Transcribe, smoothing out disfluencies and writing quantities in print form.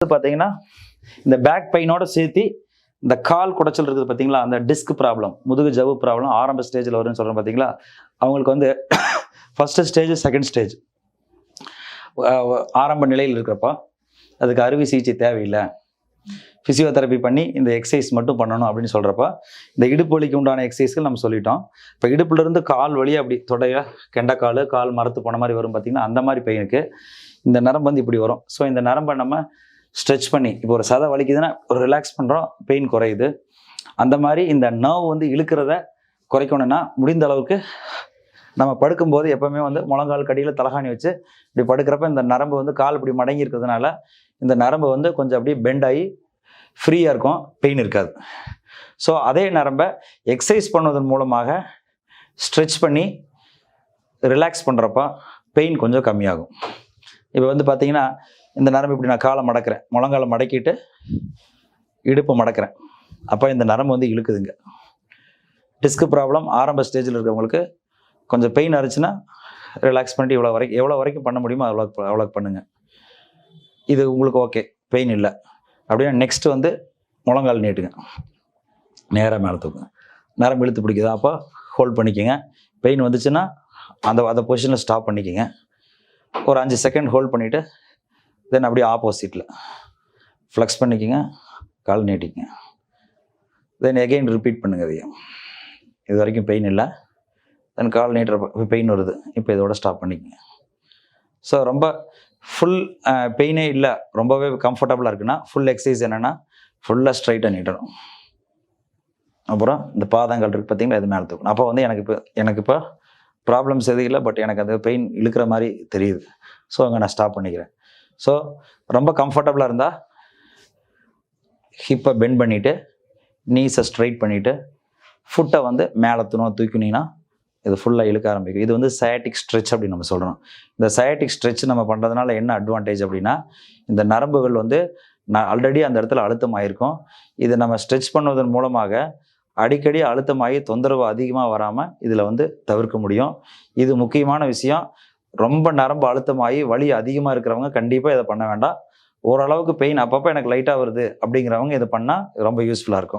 பார்த்தீங்கன்னா இந்த பேக் பெயினோட சேர்த்து இந்த கால் குடைச்சல் இருக்குது பார்த்தீங்களா, அந்த டிஸ்க் ப்ராப்ளம், முதுகு ஜவ்வு ப்ராப்ளம் ஆரம்ப ஸ்டேஜில் வரும்னு சொல்கிறேன் பார்த்தீங்களா. அவங்களுக்கு வந்து ஃபஸ்ட்டு ஸ்டேஜ் செகண்ட் ஸ்டேஜ் ஆரம்ப நிலையில் இருக்கிறப்ப அதுக்கு அறுவை சிகிச்சை தேவையில்லை, ஃபிசியோதெரப்பி பண்ணி இந்த எக்ஸசைஸ் மட்டும் பண்ணணும் அப்படின்னு சொல்கிறப்ப இந்த இடுப்பு வலிக்கு உண்டான எக்ஸசைஸ்கள் நம்ம சொல்லிட்டோம். இப்போ இடுப்புலேருந்து கால் வழி அப்படி தொடைய கெண்டைக்கால் கால் மரத்து போன மாதிரி வரும் பார்த்தீங்கன்னா, அந்த மாதிரி பெயினுக்கு இந்த நரம்பு வந்து இப்படி வரும். ஸோ இந்த நரம்பை நம்ம ஸ்ட்ரெச் பண்ணி, இப்போ ஒரு சதை வலிக்குதுன்னா ஒரு ரிலாக்ஸ் பண்ணுறோம், பெயின் குறையுது. அந்த மாதிரி இந்த நர்வ் வந்து இழுக்கிறத குறைக்கணும்னா முடிந்த அளவுக்கு நம்ம படுக்கும்போது எப்போவுமே வந்து முழங்கால் கடியில் தலகாணி வச்சு இப்படி படுக்கிறப்ப இந்த நரம்பு வந்து கால் இப்படி மடங்கி இருக்கிறதுனால இந்த நரம்பு வந்து கொஞ்சம் அப்படியே பெண்ட் ஆகி ஃப்ரீயாக இருக்கும், பெயின் இருக்காது. ஸோ அதே நரம்பை எக்ஸசைஸ் பண்ணுவதன் மூலமாக ஸ்ட்ரெச் பண்ணி ரிலாக்ஸ் பண்ணுறப்ப பெயின் கொஞ்சம் கம்மியாகும். இப்போ வந்து பார்த்தீங்கன்னா இந்த நரம்பு இப்படி நான் காலை மடக்கிறேன், முழங்காலை மடக்கிட்டு இடுப்பை மடக்கிறேன், அப்போ இந்த நரம்பு வந்து இழுக்குதுங்க. டிஸ்க் ப்ராப்ளம் ஆரம்ப ஸ்டேஜில் இருக்கிறவங்களுக்கு கொஞ்சம் பெயின் ஆச்சுன்னா ரிலாக்ஸ் பண்ணிட்டு எவ்வளோ வரைக்கும் பண்ண முடியுமோ அவ்வளோ பண்ணுங்கள். இது உங்களுக்கு ஓகே, பெயின் இல்லை அப்படின்னா நெக்ஸ்ட்டு வந்து முழங்கால் நீட்டுங்க, நேராக மேலே தூக்குங்க. நரம்பு இழுத்து பிடிக்குதா, அப்போ ஹோல்ட் பண்ணிக்கோங்க. பெயின் வந்துச்சுன்னா அந்த பொசிஷனில் ஸ்டாப் பண்ணிக்கோங்க. ஒரு 5 செகண்ட் ஹோல்ட் பண்ணிவிட்டு தென் அப்படியே ஆப்போசிட்டில் ஃப்ளெக்ஸ் பண்ணிக்கோங்க, கால் நீட்டிக்கங்க. தென் எகெயின் ரிப்பீட் பண்ணுங்க. அதையும் இது வரைக்கும் பெயின் இல்லை, தென் கால் நீட்டுறப்ப பெயின் வருது, இப்போ இதோட ஸ்டாப் பண்ணிக்கங்க. ஸோ ரொம்ப ஃபுல் பெயினே இல்லை, ரொம்பவே கம்ஃபர்டபுளாக இருக்குன்னா ஃபுல் எக்ஸசைஸ் என்னென்னா ஃபுல்லாக ஸ்ட்ரைட்டாக நீட்டணும். அப்புறம் இந்த பாதங்கள் இருக்குது பார்த்தீங்களா, இது மேலே தூக்கணும். அப்போ வந்து எனக்கு இப்போ ப்ராப்ளம்ஸ் எதுவும் இல்லை, பட் எனக்கு அந்த பெயின் இழுக்கிற மாதிரி தெரியுது. ஸோ அங்கே நான் ஸ்டாப் பண்ணிக்கிறேன். ஸோ ரொம்ப கம்ஃபர்டபுளாக இருந்தால் ஹிப்பை பெண்ட் பண்ணிவிட்டு நீஸை ஸ்ட்ரைட் பண்ணிவிட்டு ஃபுட்டை வந்து மேலே தூக்கினீங்கன்னா இது ஃபுல்லாக இழுக்க ஆரம்பிக்கும். இது வந்து சயாட்டிக் ஸ்ட்ரெச் அப்படின்னு நம்ம சொல்கிறோம். இந்த சயாட்டிக் ஸ்ட்ரெச் நம்ம பண்ணுறதுனால என்ன அட்வான்டேஜ் அப்படின்னா, இந்த நரம்புகள் வந்து ஆல்ரெடி அந்த இடத்துல அழுத்தம் ஆகிருக்கும். இதை நம்ம ஸ்ட்ரெச் பண்ணுவதன் மூலமாக அடிக்கடி அழுத்தமாகி தொந்தரவு அதிகமாக வராமல் இதில் வந்து தவிர்க்க முடியும். இது முக்கியமான விஷயம். ரொம்ப நரம்பு அழுத்தமாகி வலி அதிகமாக இருக்கிறவங்க கண்டிப்பாக இதை பண்ண வேண்டாம். ஓரளவுக்கு பெயின் அப்பப்போ எனக்கு லைட்டாக வருது அப்படிங்கிறவங்க இதை பண்ணால் ரொம்ப யூஸ்ஃபுல்லாக இருக்கும்.